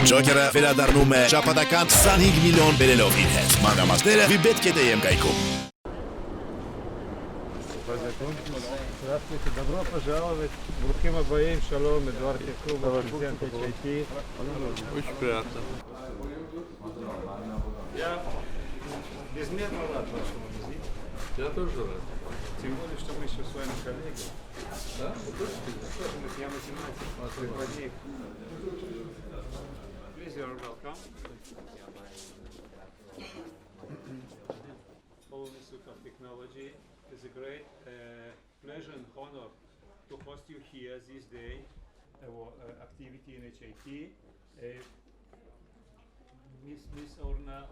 Ջոկերը վերադառնում է շաբաթական 25 միլիոն բերելով իր հետ։ Մանրամասները vibet.am կայքում։ Здравствуйте, добро пожаловать. Брухим обоим, шалом, Эдуард Якубов, президент HIT. Очень приятно. Я безмерно рад вашему визиту. Я тоже рад. Тем более, что мы еще с вами коллеги. Да? Я математик, преподник. Please, you are welcome. Holoní Institute of Technology. It's a great pleasure and honor to host you here this day, our activity in HIT. Miss Orna.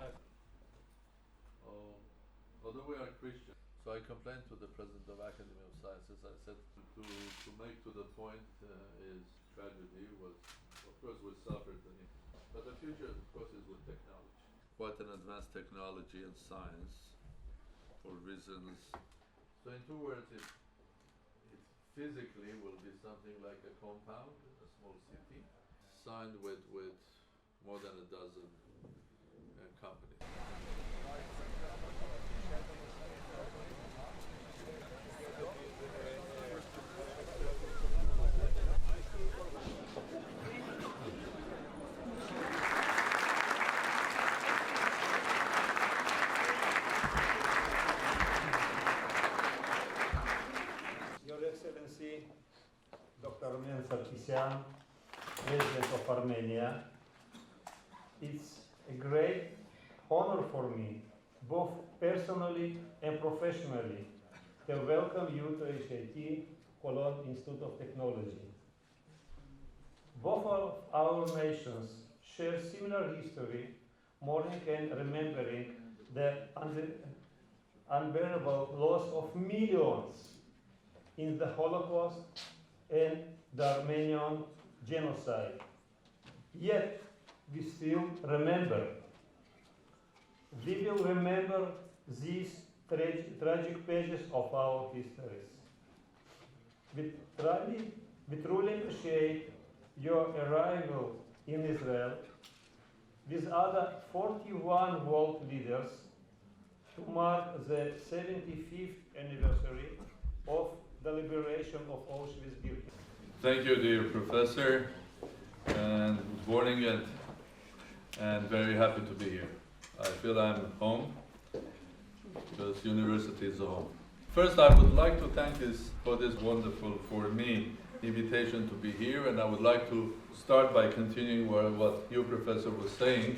Although we are Christian, so I complained to the president of Academy of Sciences. I said to make to the point is tragedy was, of course, we suffered, but the future, of course, is with technology. Quite an advanced technology and science for reasons. So in 2 words, it physically will be something like a compound, a small city, signed with more than a dozen companies. Your Excellency, Dr. Armեն Սարգսյանը, President of Armenia, it's a great honor for me, both personally and professionally, to welcome you to HIT, Holoní Institute of Technology. Both of our nations share similar history, mourning and remembering the unbearable loss of millions in the Holocaust and the Armenian genocide. Yet, we still remember. We will remember these tragic pages of our histories. We truly appreciate your arrival in Israel with other 41 world leaders to mark the 75th anniversary of the liberation of Auschwitz-Birkenau. Thank you, dear professor, and good morning, and very happy to be here. I feel I'm home because university is a home. First, I would like to thank for this wonderful, for me, invitation to be here, and I would like to start by continuing what you, professor, was saying,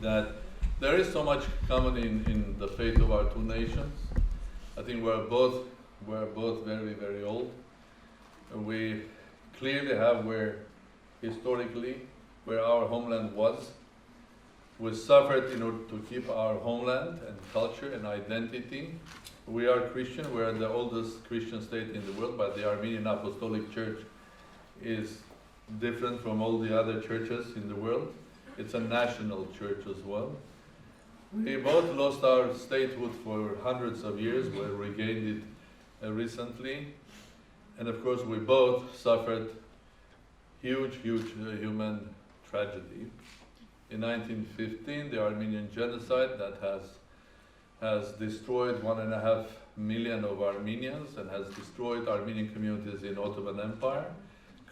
that there is so much common in the fate of our 2 nations. I think we're both very, very old. We clearly have historically, where our homeland was. We suffered in order to keep our homeland and culture and identity. We are Christian, we are the oldest Christian state in the world, but the Armenian Apostolic Church is different from all the other churches in the world. It's a national church as well. We both lost our statehood for hundreds of years, we regained it recently. And of course, we both suffered huge human tragedy. In 1915, the Armenian genocide that has destroyed 1.5 million of Armenians and has destroyed Armenian communities in Ottoman Empire,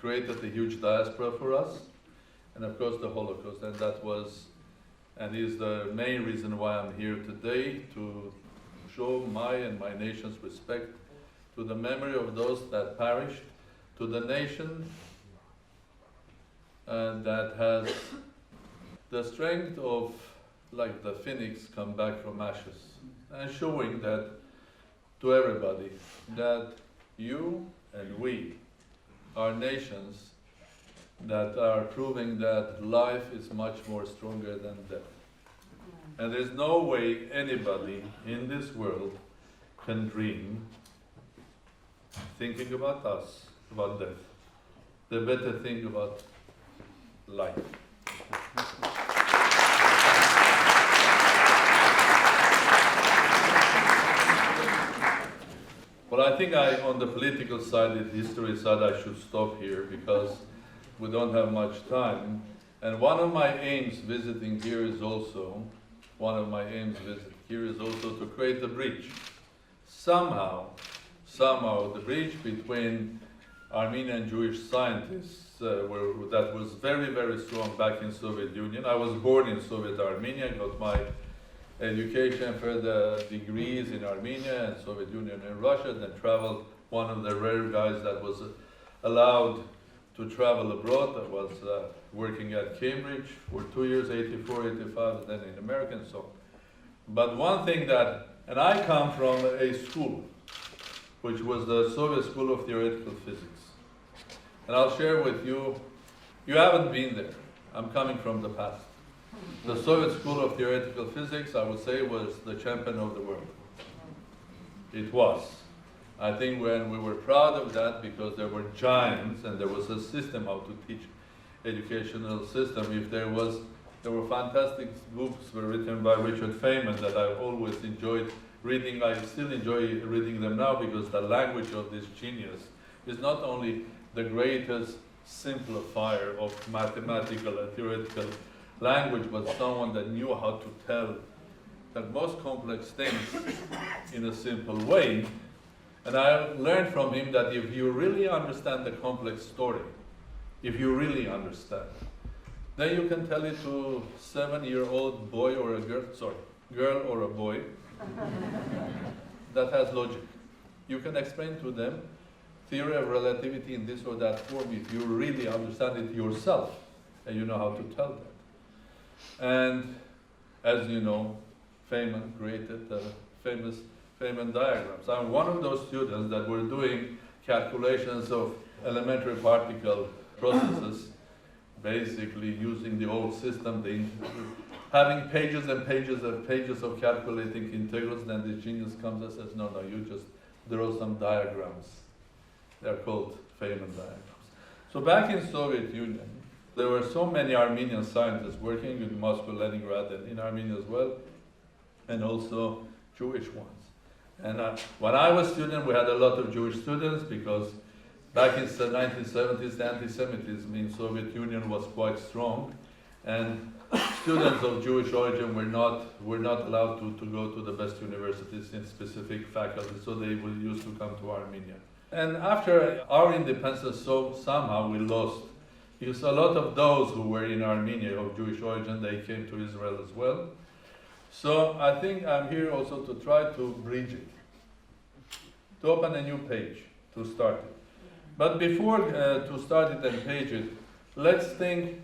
created a huge diaspora for us, and of course the Holocaust. And that was and is the main reason why I'm here today, to show my and my nation's respect to the memory of those that perished, to the nation that has the strength of, like the phoenix, come back from ashes, and showing that to everybody that you and we are nations that are proving that life is much more stronger than death. And there's no way anybody in this world can dream thinking about us, about death. They better think about life. Well, I think on the political side, the history side, I should stop here because we don't have much time. And one of my aims visiting here is also, to create a bridge. Somehow the bridge between Armenian Jewish scientists that was very, very strong back in Soviet Union. I was born in Soviet Armenia, got my education, further degrees in Armenia and Soviet Union and Russia, then traveled, one of the rare guys that was allowed to travel abroad. I was working at Cambridge for 2 years, 84, 85, and then in America and so on. But one thing and I come from a school, which was the Soviet School of Theoretical Physics. And I'll share with you, you haven't been there. I'm coming from the past. The Soviet School of Theoretical Physics, I would say, was the champion of the world. It was. I think when we were proud of that because there were giants and there was a system how to teach educational system. If there were fantastic books were written by Richard Feynman that I always enjoyed reading. I still enjoy reading them now because the language of this genius is not only the greatest simplifier of mathematical and theoretical language, but someone that knew how to tell the most complex things in a simple way. And I learned from him that if you really understand the complex story, if you really understand, then you can tell it to a 7-year-old boy or a girl or a boy that has logic. You can explain to them theory of relativity in this or that form if you really understand it yourself and you know how to tell that. And as you know, Feynman created the famous Feynman diagrams. I'm one of those students that were doing calculations of elementary particle processes, basically using the old system, having pages and pages and pages of calculating integrals. Then the genius comes and says, no, you just draw some diagrams. They're called Feynman diagrams. So back in Soviet Union, there were so many Armenian scientists working in Moscow, Leningrad, and in Armenia as well, and also Jewish ones. And when I was a student, we had a lot of Jewish students because back in the 1970s, the anti-Semitism in Soviet Union was quite strong, and students of Jewish origin were not allowed to go to the best universities in specific faculties, so they used to come to Armenia. And after our independence, somehow we lost, because a lot of those who were in Armenia of Jewish origin, they came to Israel as well. So I think I'm here also to try to bridge it, to open a new page, to start it. But before to start it and page it, let's think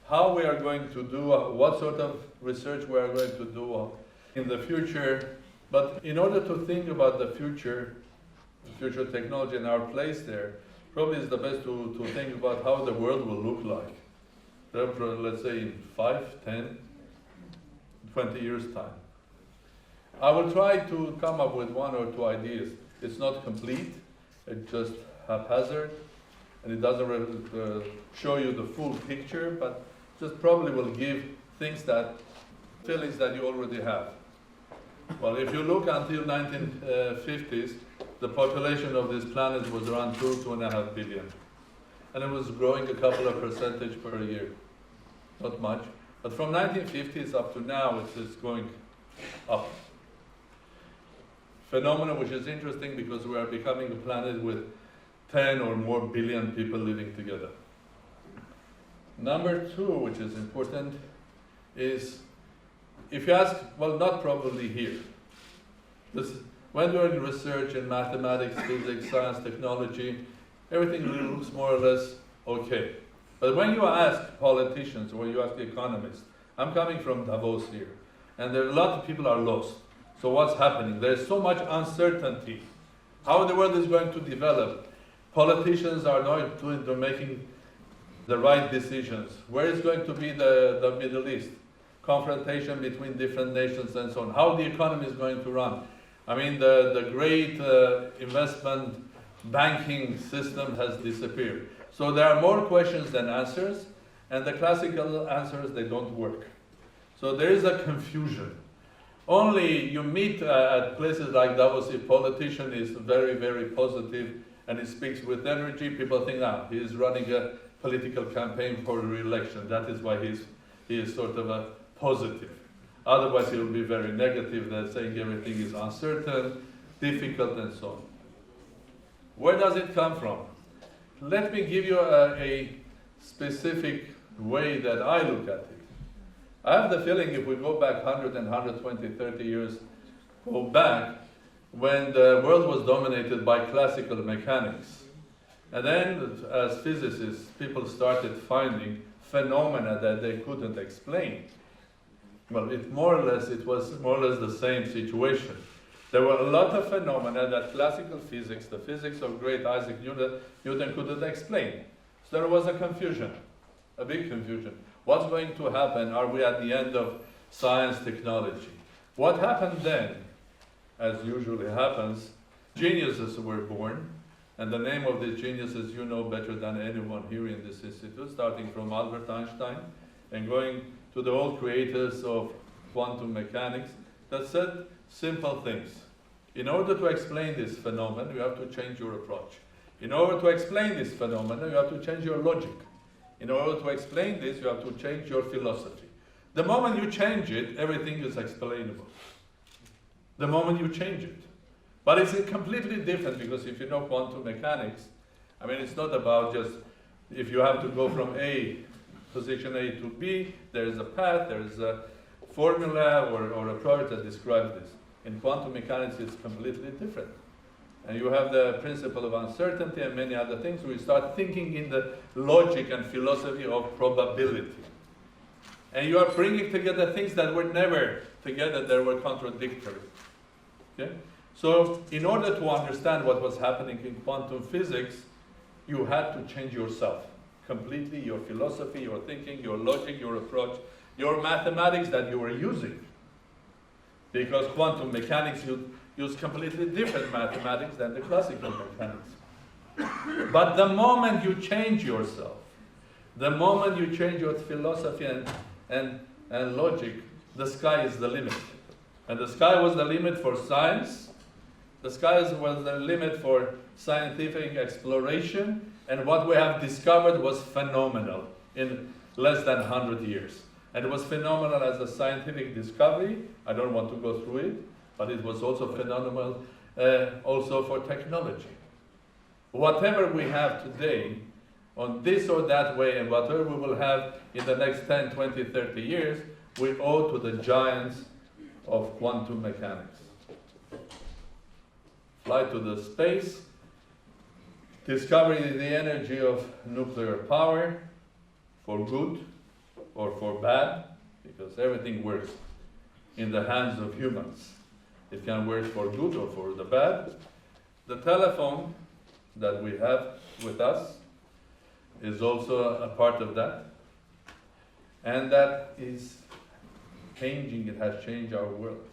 how we are going to do, what sort of research we are going to do in the future. But in order to think about the future technology and our place there, probably it's the best to think about how the world will look like. Let's say in 5, 10, 20 years' time. I will try to come up with 1 or 2 ideas. It's not complete, it's just haphazard, and it doesn't show you the full picture, but just probably will give feelings that you already have. Well, if you look until 1950s, the population of this planet was around 2.5 billion. And it was growing a couple of percentage per year. Not much. But from 1950s up to now, it's going up. Phenomenon which is interesting because we are becoming a planet with 10 or more billion people living together. Number 2, which is important, is if you ask, well, not probably here. When doing research in mathematics, physics, science, technology, everything looks more or less okay. But when you ask politicians or you ask economists, I'm coming from Davos here, and there are a lot of people are lost. So what's happening? There's so much uncertainty. How the world is going to develop. Politicians are not making the right decisions. Where is going to be the Middle East? Confrontation between different nations and so on. How the economy is going to run. I mean, the great investment banking system has disappeared. So there are more questions than answers, and the classical answers, they don't work. So there is a confusion. Only you meet at places like Davos, if a politician is very, very positive and he speaks with energy, people think, he is running a political campaign for re-election. That is why he is sort of a positive. Otherwise, he will be very negative, that saying everything is uncertain, difficult, and so on. Where does it come from? Let me give you a specific way that I look at it. I have the feeling if we go back 100 and 120, 30 years, go back, when the world was dominated by classical mechanics. And then, as physicists, people started finding phenomena that they couldn't explain. Well, it was more or less the same situation. There were a lot of phenomena that classical physics, the physics of great Isaac Newton couldn't explain. So there was a confusion, a big confusion. What's going to happen? Are we at the end of science, technology? What happened then, as usually happens, geniuses were born, and the name of these geniuses you know better than anyone here in this institute, starting from Albert Einstein and going to the old creators of quantum mechanics, that said simple things. In order to explain this phenomenon, you have to change your approach. In order to explain this phenomenon, you have to change your logic. In order to explain this, you have to change your philosophy. The moment you change it, everything is explainable. The moment you change it. But it's completely different, because if you know quantum mechanics, I mean, it's not about just if you have to go from position A to B, there is a path, there is a formula or a product that describes this. In quantum mechanics, it's completely different. And you have the principle of uncertainty and many other things. We start thinking in the logic and philosophy of probability. And you are bringing together things that were never together, that were contradictory. Okay? So in order to understand what was happening in quantum physics, you had to change yourself completely, your philosophy, your thinking, your logic, your approach, your mathematics that you were using. Because quantum mechanics use completely different mathematics than the classical mechanics. But the moment you change yourself, the moment you change your philosophy and logic, the sky is the limit. And the sky was the limit for science, the sky was the limit for scientific exploration, and what we have discovered was phenomenal in less than 100 years. And it was phenomenal as a scientific discovery. I don't want to go through it, but it was also phenomenal also for technology. Whatever we have today, on this or that way, and whatever we will have in the next 10, 20, 30 years, we owe to the giants of quantum mechanics. Flight to the space, discovering the energy of nuclear power for good or for bad, because everything works in the hands of humans. It can work for good or for the bad. The telephone that we have with us is also a part of that. And that is changing, it has changed our world.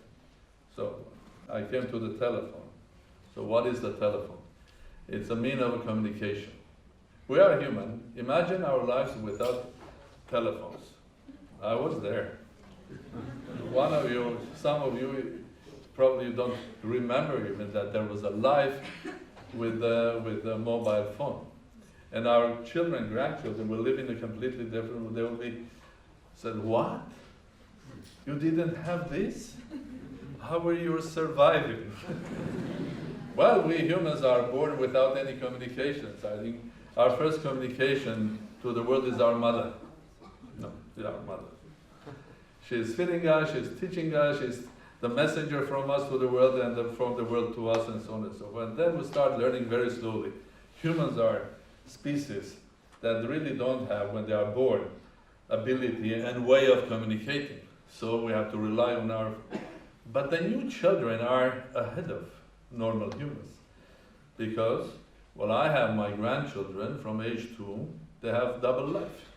So I came to the telephone. So what is the telephone? It's a means of communication. We are human. Imagine our lives without telephones. I was there. One of you, some of you, probably don't remember even that there was a life with a mobile phone. And our children, grandchildren will live in a completely different world. They will be said, what? You didn't have this? How were you surviving? Well, we humans are born without any communications. I think our first communication to the world is our mother. No, it's our mother. She's feeding us, she's teaching us, she's the messenger from us to the world and from the world to us, and so on and so forth. And then we start learning very slowly. Humans are species that really don't have, when they are born, ability and way of communicating. So we have to rely on our... But the new children are ahead of normal humans. Because, well, I have my grandchildren from age 2, they have double life.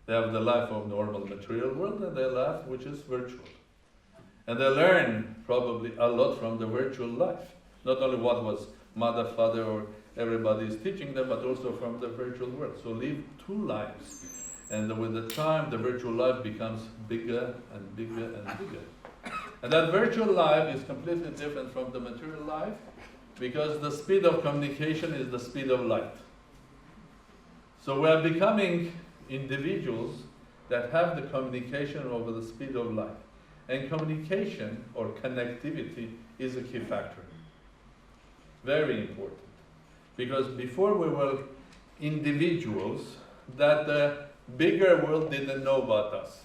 They have the life of normal material world and their life which is virtual. And they learn probably a lot from the virtual life. Not only what was mother, father, or everybody is teaching them, but also from the virtual world. So live two lives. And with the time, the virtual life becomes bigger and bigger and bigger. And that virtual life is completely different from the material life, because the speed of communication is the speed of light. So we are becoming individuals that have the communication over the speed of light. And communication or connectivity is a key factor. Very important. Because before we were individuals that the bigger world didn't know about us.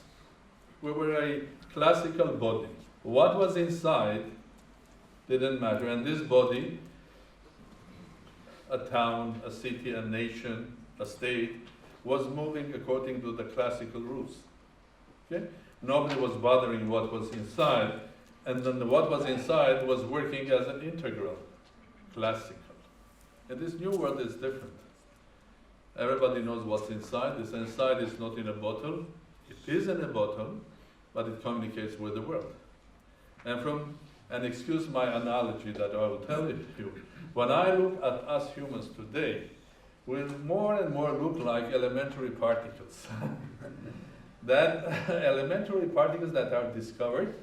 We were a classical body. What was inside didn't matter. And this body, a town, a city, a nation, a state, was moving according to the classical rules. Okay? Nobody was bothering what was inside, and then what was inside was working as an integral, classical. And this new world is different. Everybody knows what's inside. This inside is not in a bottle. It is in a bottle, but it communicates with the world. And excuse my analogy that I will tell you, when I look at us humans today, we more and more look like elementary particles. That elementary particles that are discovered,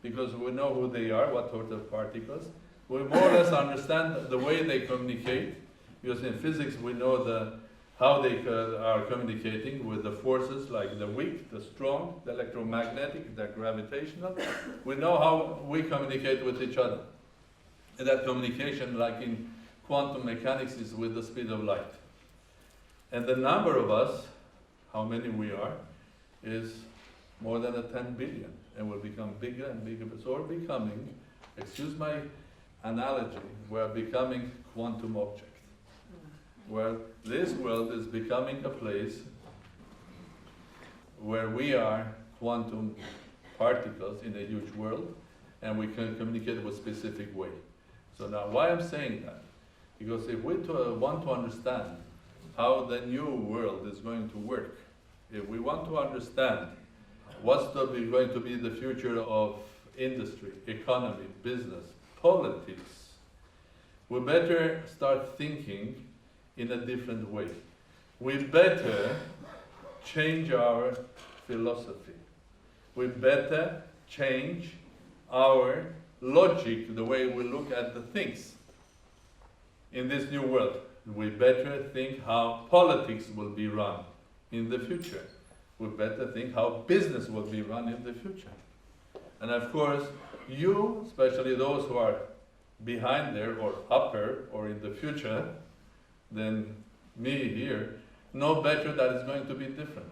because we know who they are, what sort of particles, we more or less understand the way they communicate, because in physics we know how they are communicating with the forces like the weak, the strong, the electromagnetic, the gravitational. We know how we communicate with each other. And that communication, like in quantum mechanics, is with the speed of light. And the number of us, how many we are, is more than 10 billion, and will become bigger and bigger. So we're becoming, excuse my analogy, we're becoming quantum objects. Where this world is becoming a place where we are quantum particles in a huge world, and we can communicate with a specific way. So now, why I'm saying that? Because if we want to understand how the new world is going to work, if we want to understand what's going to be the future of industry, economy, business, politics, we better start thinking in a different way. We better change our philosophy. We better change our logic, the way we look at the things in this new world. We better think how politics will be run in the future. We better think how business will be run in the future. And of course, you, especially those who are behind there or upper or in the future than me here, know better that it's going to be different.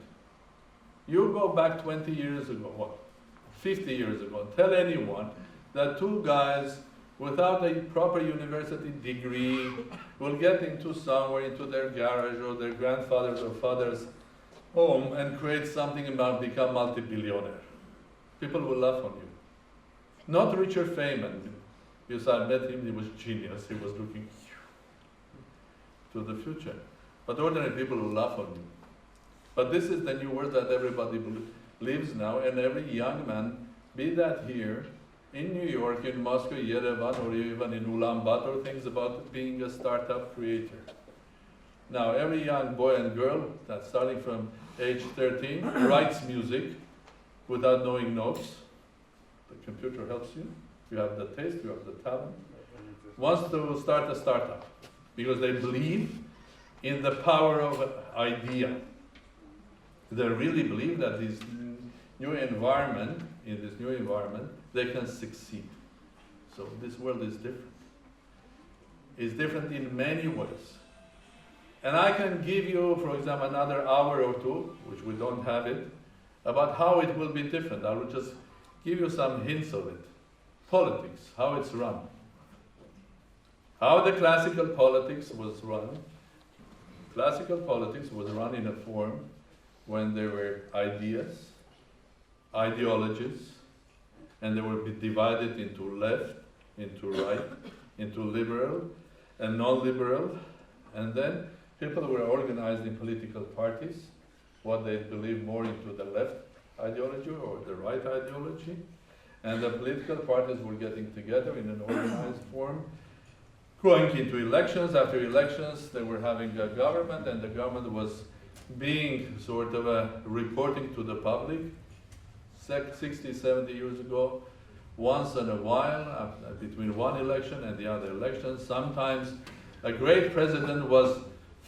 You go back 20 years ago, what, 50 years ago, tell anyone that two guys without a proper university degree will get into somewhere, into their garage or their grandfather's or father's home and create something and become multi-billionaire. People will laugh on you. Not Richard Feynman, because I met him, he was genius, he was looking to the future. But ordinary people will laugh on you. But this is the new world that everybody lives now, and every young man, be that here, in New York, in Moscow, Yerevan, or even in Ulaanbaatar, thinks about being a startup creator. Now, every young boy and girl that's starting from age 13 writes music without knowing notes. The computer helps you. You have the taste, you have the talent. Wants to start a startup because they believe in the power of an idea. They really believe that in this new environment, they can succeed. So this world is different. It's different in many ways. And I can give you, for example, another hour or two, which we don't have it, about how it will be different. I will just give you some hints of it. Politics, how it's run. How the classical politics was run. Classical politics was run in a form when there were ideas, ideologies, and they would be divided into left, into right, into liberal and non-liberal, and then people were organized in political parties, what they believe more into the left ideology or the right ideology, and the political parties were getting together in an organized form, going into elections. After elections, they were having a government, and the government was being sort of reporting to the public 60, 70 years ago, once in a while, between one election and the other election. Sometimes a great president was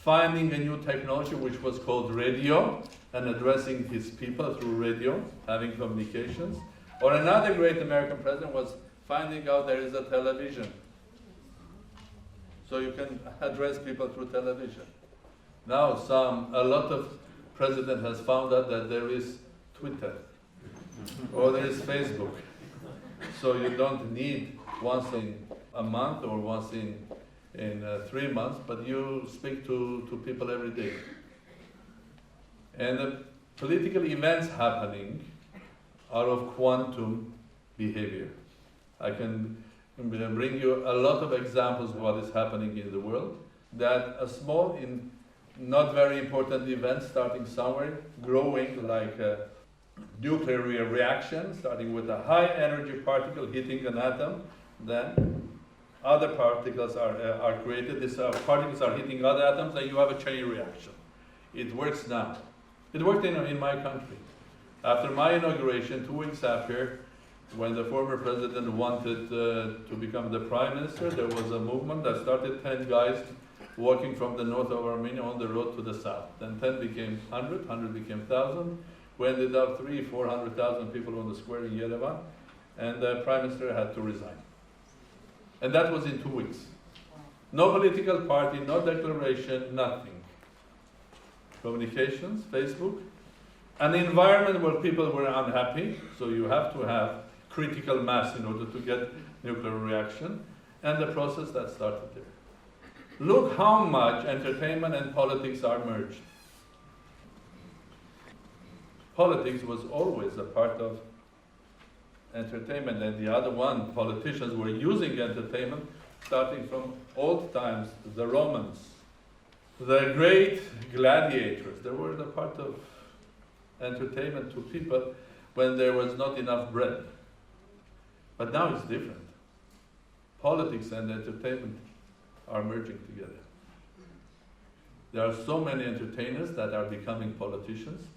finding a new technology which was called radio and addressing his people through radio, having communications. Or another great American president was finding out there is a television. So you can address people through television. Now a lot of president has found out that there is Twitter or there is Facebook. So you don't need once in a month or once in 3 months, but you speak to people every day. And the political events happening are of quantum behavior. I can bring you a lot of examples of what is happening in the world, that a small, not very important event starting somewhere, growing like a nuclear reaction, starting with a high energy particle hitting an atom, then other particles are created. These particles are hitting other atoms, and you have a chain reaction. It works now. It worked in my country. After my inauguration, 2 weeks after, when the former president wanted to become the prime minister, there was a movement that started 10 guys walking from the north of Armenia on the road to the south. Then 10 became 100, 100 became 1,000. We ended up 300,000-400,000 people on the square in Yerevan, and the prime minister had to resign. And that was in 2 weeks. No political party, no declaration, nothing. Communications, Facebook, an environment where people were unhappy, so you have to have critical mass in order to get nuclear reaction, and the process that started there. Look how much entertainment and politics are merged. Politics was always a part of entertainment, and the other one, politicians were using entertainment starting from old times, the Romans, the great gladiators. They were the part of entertainment to people when there was not enough bread. But now it's different. Politics and entertainment are merging together. There are so many entertainers that are becoming politicians.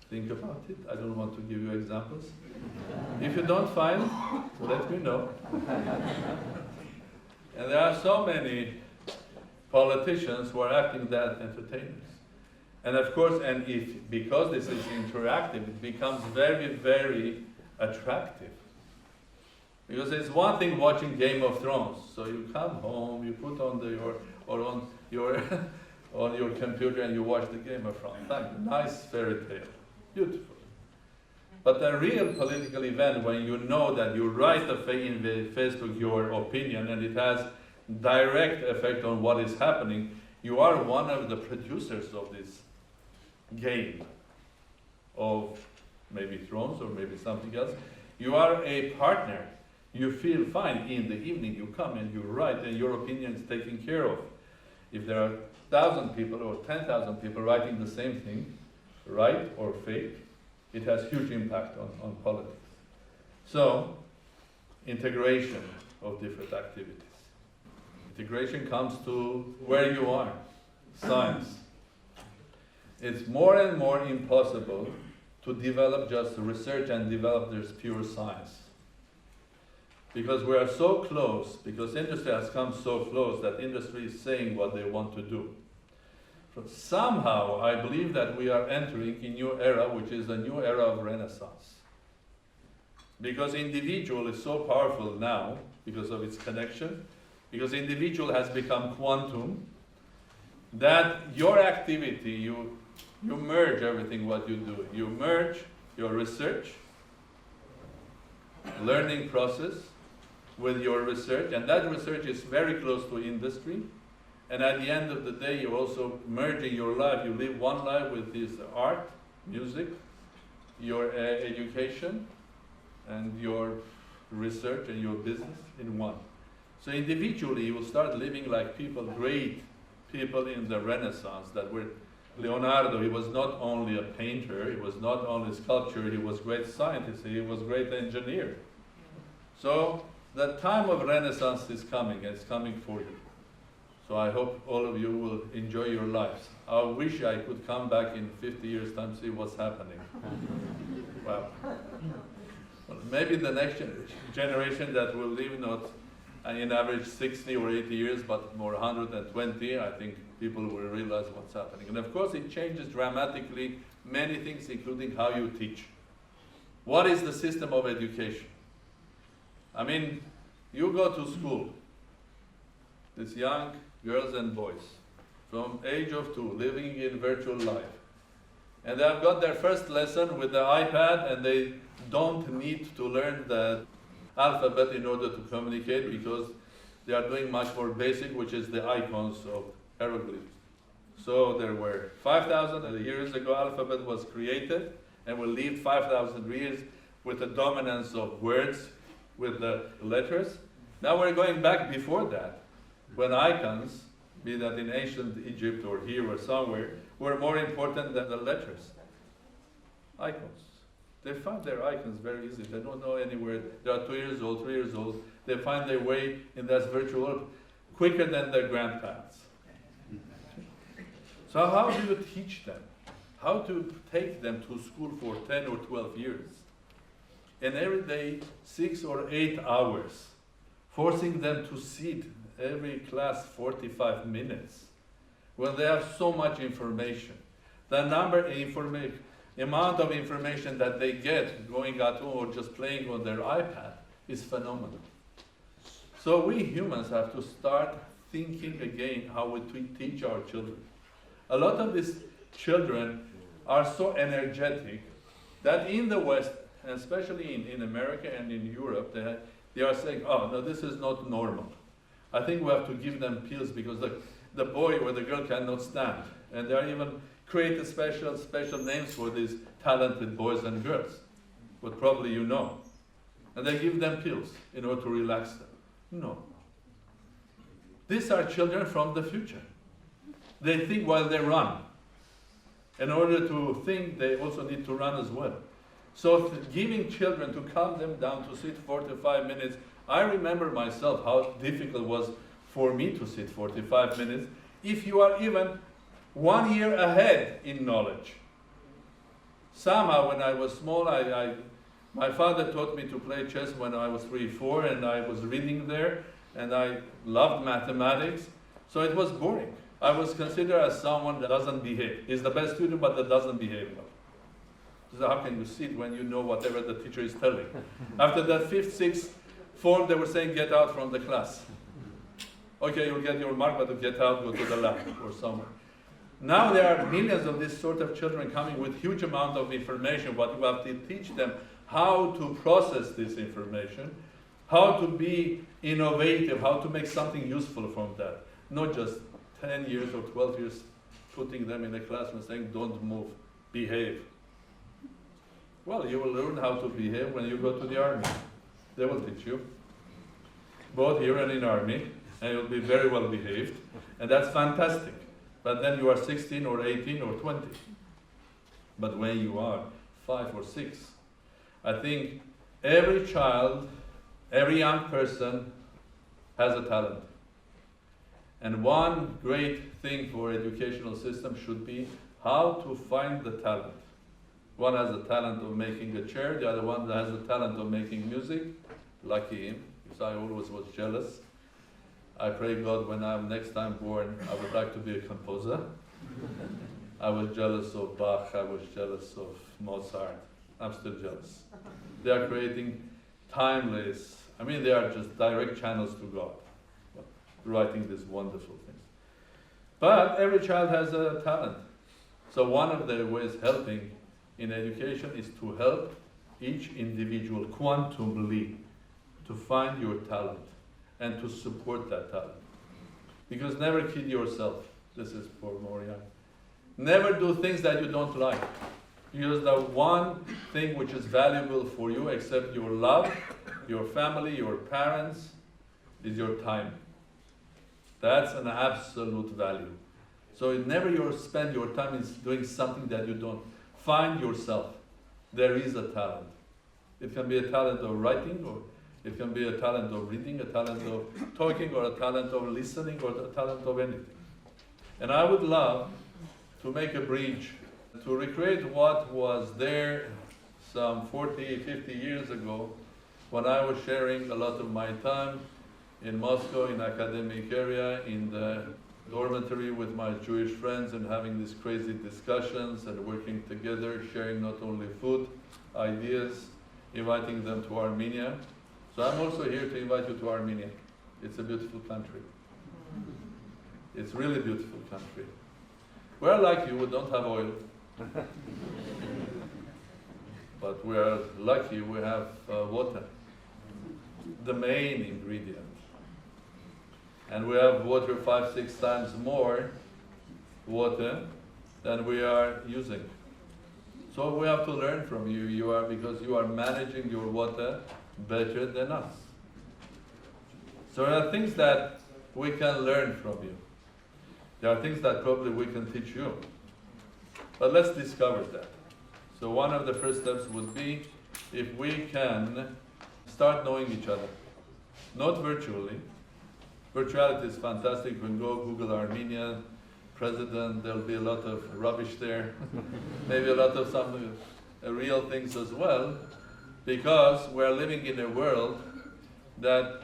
Think about it. I don't want to give you examples. If you don't find, let me know. And there are so many politicians who are acting that entertainers. And of course, because this is interactive, it becomes very, very attractive. Because it's one thing watching Game of Thrones. So you come home, you put on on your computer and you watch the Game of Thrones. Like, nice fairy tale. Beautiful. But the real political event, when you know that you write in Facebook your opinion and it has direct effect on what is happening, you are one of the producers of this game of maybe Thrones or maybe something else. You are a partner. You feel fine. In the evening you come and you write and your opinion is taken care of. If there are 1,000 people or 10,000 people writing the same thing, right or fake, it has huge impact on politics. So, integration of different activities. Integration comes to where you are, science. It's more and more impossible to develop just research and develop this pure science. Because we are so close, because industry has come so close that industry is saying what they want to do. But somehow, I believe that we are entering a new era, which is a new era of Renaissance. Because individual is so powerful now, because of its connection, because individual has become quantum, that your activity, you merge everything what you do. You merge your research, learning process, with your research, and that research is very close to industry. And at the end of the day, you're also merging your life. You live one life with this art, music, your education, and your research and your business in one. So individually, you will start living like people, great people in the Renaissance that were Leonardo. He was not only a painter, he was not only a sculptor, he was a great scientist, he was a great engineer. So the time of Renaissance is coming, and it's coming for you. So I hope all of you will enjoy your lives. I wish I could come back in 50 years' time, see what's happening. Well, maybe the next generation that will live not in average 60 or 80 years, but more 120, I think people will realize what's happening. And of course, it changes dramatically many things, including how you teach. What is the system of education? I mean, you go to school, these young girls and boys, from age of 2, living in virtual life. And they have got their first lesson with the iPad, and they don't need to learn the alphabet in order to communicate, because they are doing much more basic, which is the icons of hieroglyphs. So there were 5,000 years ago, alphabet was created, and we lived 5,000 years with the dominance of words, with the letters. Now we're going back before that, when icons, be that in ancient Egypt or here or somewhere, were more important than the letters. Icons. They find their icons very easily. They don't know anywhere. They are 2 years old, 3 years old. They find their way in that virtual world quicker than their grandparents. So how do you teach them? How to take them to school for 10 or 12 years? And every day, 6 or 8 hours, forcing them to sit every class 45 minutes, when they have so much information. The amount of information that they get going at home or just playing on their iPad is phenomenal. So we humans have to start thinking again how we teach our children. A lot of these children are so energetic that in the West, and especially in America and in Europe, they are saying, oh, no, this is not normal. I think we have to give them pills because the boy or the girl cannot stand. And they are even created special names for these talented boys and girls, what probably you know. And they give them pills in order to relax them. No. These are children from the future. They think while they run. In order to think, they also need to run as well. So giving children to calm them down to sit 45 minutes, I remember myself how difficult it was for me to sit 45 minutes if you are even 1 year ahead in knowledge. Somehow when I was small, my father taught me to play chess when I was 3, 4, and I was reading there, and I loved mathematics, so it was boring. I was considered as someone that doesn't behave. He's the best student, but that doesn't behave well. So how can you sit when you know whatever the teacher is telling? After that 5th, 6th form, they were saying, get out from the class. Okay, you'll get your mark, but get out, go to the lab or somewhere. Now there are millions of these sort of children coming with huge amount of information, but you have to teach them how to process this information, how to be innovative, how to make something useful from that. Not just 10 years or 12 years putting them in a classroom saying, don't move, behave. Well, you will learn how to behave when you go to the army. They will teach you, both here and in army, and you'll be very well behaved, and that's fantastic. But then you are 16 or 18 or 20. But when you are 5 or 6, I think every child, every young person has a talent. And one great thing for educational system should be how to find the talent. One has the talent of making a chair, the other one has the talent of making music. Lucky him, because I always was jealous. I pray God when I'm next time born, I would like to be a composer. I was jealous of Bach, I was jealous of Mozart. I'm still jealous. They are creating timeless, they are just direct channels to God, writing these wonderful things. But every child has a talent. So one of the ways helping in education is to help each individual quantumly to find your talent and to support that talent. Because never kid yourself. This is for more young. Never do things that you don't like. Because the one thing which is valuable for you, except your love, your family, your parents, is your time. That's an absolute value. So never spend your time in doing something that you don't. Find yourself. There is a talent. It can be a talent of writing, or it can be a talent of reading, a talent of talking, or a talent of listening, or a talent of anything. And I would love to make a bridge to recreate what was there some 40, 50 years ago when I was sharing a lot of my time in Moscow, in academic area, in the dormitory with my Jewish friends and having these crazy discussions and working together, sharing not only food, ideas, inviting them to Armenia. So I'm also here to invite you to Armenia. It's a beautiful country. It's really a beautiful country. We're like you, we don't have oil. But we're lucky we have water, the main ingredient. And we have water 5-6 times more water than we are using. So we have to learn from you, because you are managing your water better than us. So there are things that we can learn from you. There are things that probably we can teach you. But let's discover that. So one of the first steps would be if we can start knowing each other. Not virtually. Virtuality is fantastic. You can go Google Armenia president, there'll be a lot of rubbish there. Maybe a lot of some real things as well, because we're living in a world that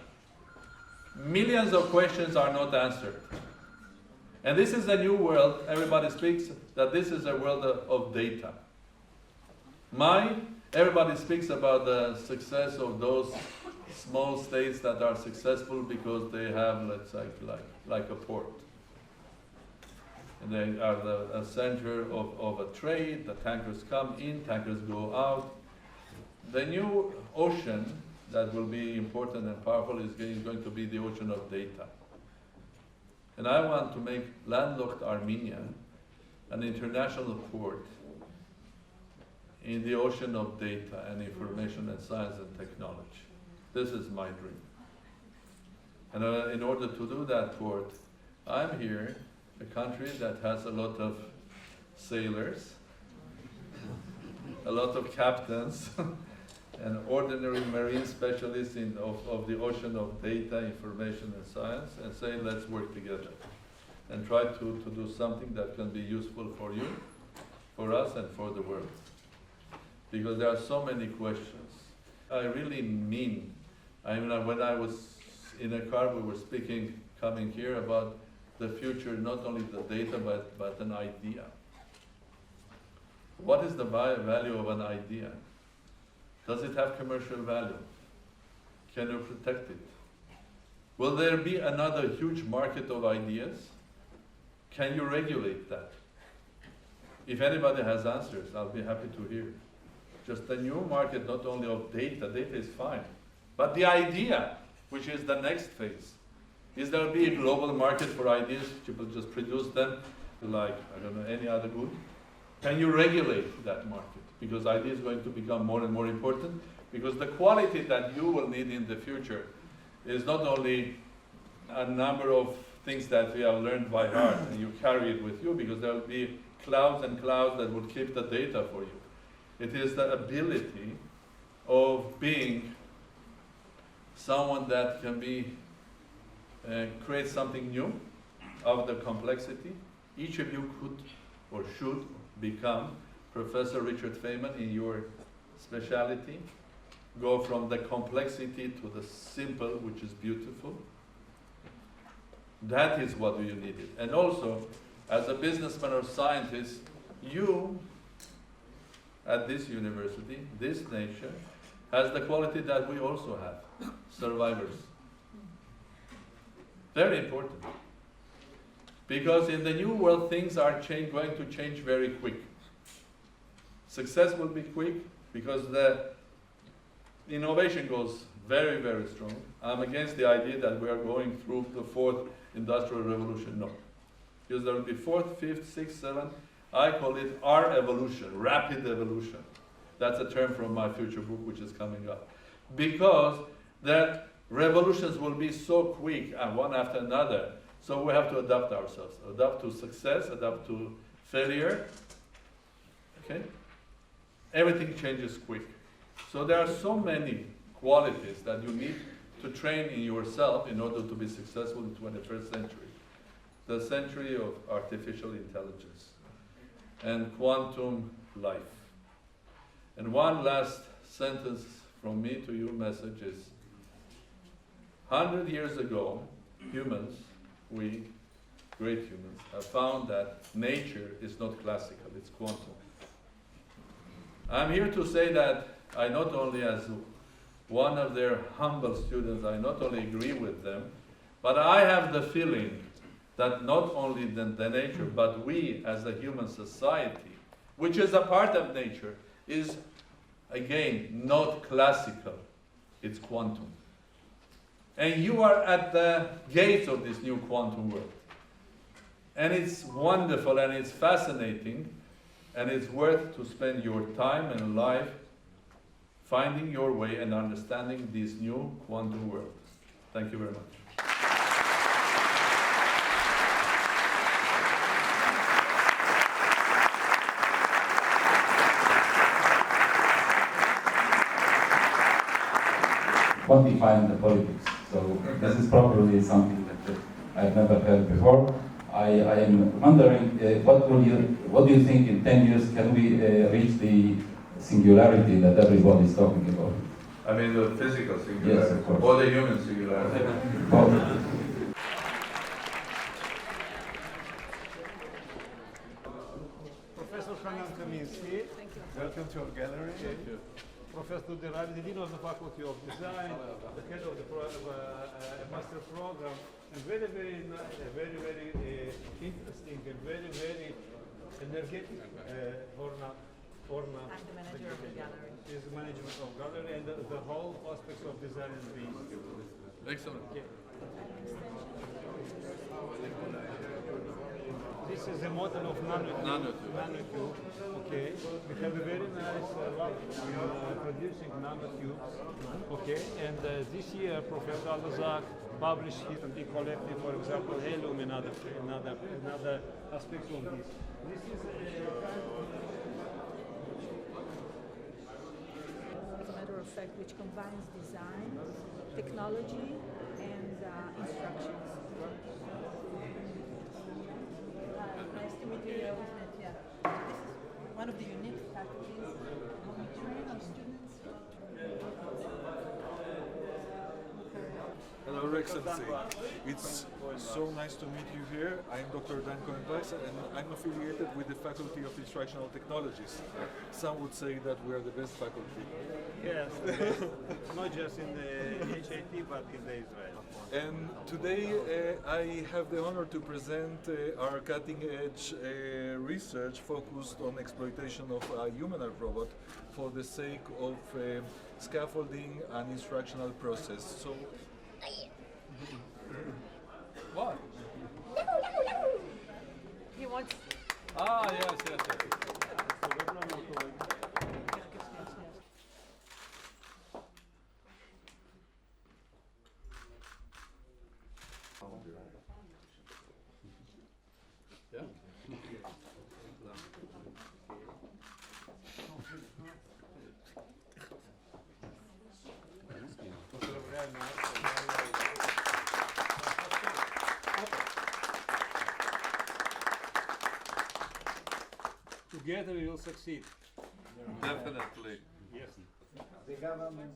millions of questions are not answered. And this is a new world. Everybody speaks that this is a world of data. Everybody speaks about the success of those small states that are successful because they have, let's say, like a port. And they are a center of a trade. The tankers come in, tankers go out. The new ocean that will be important and powerful is going to be the ocean of data. And I want to make landlocked Armenia an international port in the ocean of data and information and science and technology. This is my dream. And in order to do that port, I'm here, a country that has a lot of sailors, a lot of captains, and ordinary marine specialists of the ocean of data, information, and science, and say, let's work together and try to do something that can be useful for you, for us, and for the world. Because there are so many questions. I really mean, when I was in a car, we were speaking, coming here, about the future, not only the data, but an idea. What is the value of an idea? Does it have commercial value? Can you protect it? Will there be another huge market of ideas? Can you regulate that? If anybody has answers, I'll be happy to hear. Just a new market, not only of data is fine, but the idea, which is the next phase. Is there be a global market for ideas? People just produce them like, I don't know, any other good? Can you regulate that market? Because idea is going to become more and more important, because the quality that you will need in the future is not only a number of things that we have learned by heart and you carry it with you, because there will be clouds and clouds that will keep the data for you. It is the ability of being someone that can create something new out of the complexity. Each of you could or should become Professor Richard Feynman in your specialty. Go from the complexity to the simple, which is beautiful. That is what you needed. And also, as a businessman or scientist, you at this university, this nation, has the quality that we also have, survivors. Very important. Because in the new world, things are going to change very quick. Success will be quick because the innovation goes very, very strong. I'm against the idea that we are going through the 4th industrial revolution. No. Because there will be 4th, 5th, 6th, 7th. I call it R-evolution, rapid evolution. That's a term from my future book, which is coming up. Because that revolutions will be so quick and one after another. So we have to adapt ourselves. Adapt to success, adapt to failure. Okay? Everything changes quick. So there are so many qualities that you need to train in yourself in order to be successful in the 21st century. The century of artificial intelligence and quantum life. And one last sentence from me to you message is, 100 years ago, humans, we great humans, have found that nature is not classical, it's quantum. I'm here to say that I not only, as one of their humble students, I not only agree with them, but I have the feeling that not only the nature, but we as a human society, which is a part of nature, is again not classical, it's quantum. And you are at the gates of this new quantum world. And it's wonderful and it's fascinating, and it's worth to spend your time and life finding your way and understanding this new quantum world. Thank you very much. Quantifying the politics. So this is probably something that I've never heard before. I am wondering, what do you think in 10 years can we reach the singularity that everybody is talking about? I mean the physical singularity, yes, of course. or the human singularity. Professor Hanan Kaminsky, welcome to our gallery. Thank you. Professor Duderavi, the Dean of the Faculty of Design, the head of the master program, and very interesting and very energetic Horna. I'm the manager of the gallery. Is the management of gallery and the whole aspects of design and being. Excellent. Okay. This is a model of nanotube. Okay. We have a very nice lab in producing nanotubes. Okay. And this year, Professor Alazak published it and he collected, for example, helium and other aspects of this. This is As a matter of fact, which combines design, technology, and instructions. Nice to meet you. Yeah. This is one of the unique faculties when we train our students. Hello, Your Excellency. It's so nice to meet you here. I'm Dr. Dan Cohen-Weiss, and I'm affiliated with the Faculty of Instructional Technologies. Some would say that we are the best faculty. yes, not just in the HAT but in the Israel. And today I have the honor to present our cutting-edge research focused on exploitation of a humanoid robot for the sake of scaffolding an instructional process. So. What? He wants. Ah, yes. Yeah? Together we will succeed. Definitely. Yes. The government